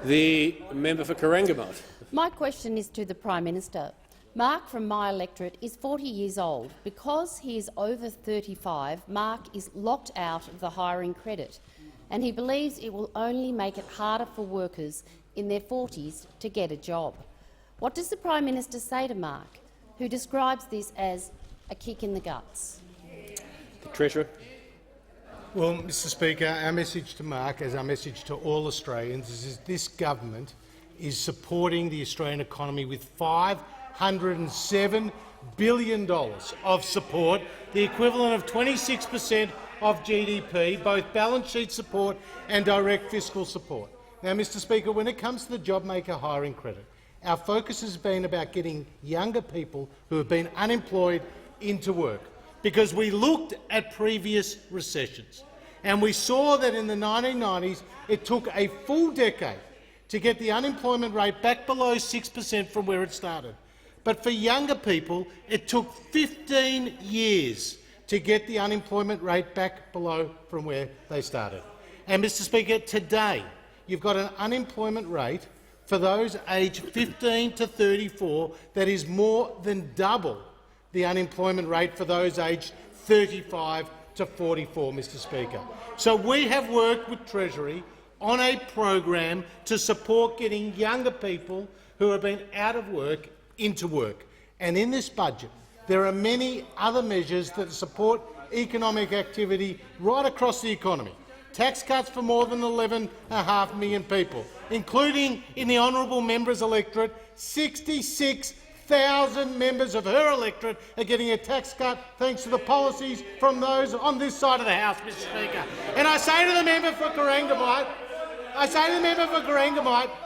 The member for Corangamite. My question is to the Prime Minister. Mark from my electorate is 40 years old. Because he is over 35, Mark is locked out of the hiring credit, and he believes it will only make it harder for workers in their 40s to get a job. What does the Prime Minister say to Mark, who describes this as a kick in the guts? The Treasurer. Well, Mr Speaker, our message to Mark, as our message to all Australians, is this government is supporting the Australian economy with $507 billion of support, the equivalent of 26% of GDP, both balance sheet support and direct fiscal support. Now, Mr Speaker, when it comes to the JobMaker hiring credit, our focus has been about getting younger people who have been unemployed into work, because we looked at previous recessions and we saw that in the 1990s it took a full decade to get the unemployment rate back below 6% from where it started. But for younger people, it took 15 years to get the unemployment rate back below from where they started. And, Mr Speaker, today you've got an unemployment rate for those aged 15 to 34 that is more than double the unemployment rate for those aged 35 to 44, Mr Speaker. So we have worked with Treasury on a program to support getting younger people who have been out of work into work. And in this budget, there are many other measures that support economic activity right across the economy. Tax cuts for more than 11.5 million people, including in the honourable member's electorate. 66,000 members of her electorate are getting a tax cut thanks to the policies from those on this side of the House, Mr Speaker. And I say to the member for Corangamite,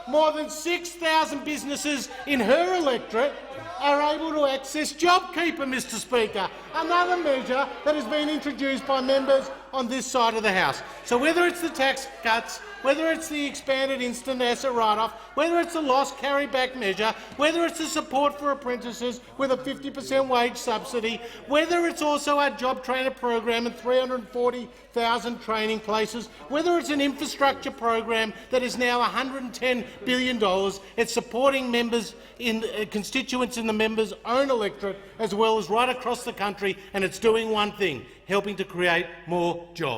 more than 6,000 businesses in her electorate are able to access JobKeeper, Mr Speaker, another measure that has been introduced by members on this side of the House. So whether it's the tax cuts, whether it's the expanded instant asset write-off, whether it's the loss carry-back measure, whether it's the support for apprentices with a 50% wage subsidy, whether it's also our job trainer program and 340,000 training places, whether it's an infrastructure program that is now $110 billion, it's supporting members in constituents in the members' own electorate as well as right across the country, and it's doing one thing: helping to create more jobs.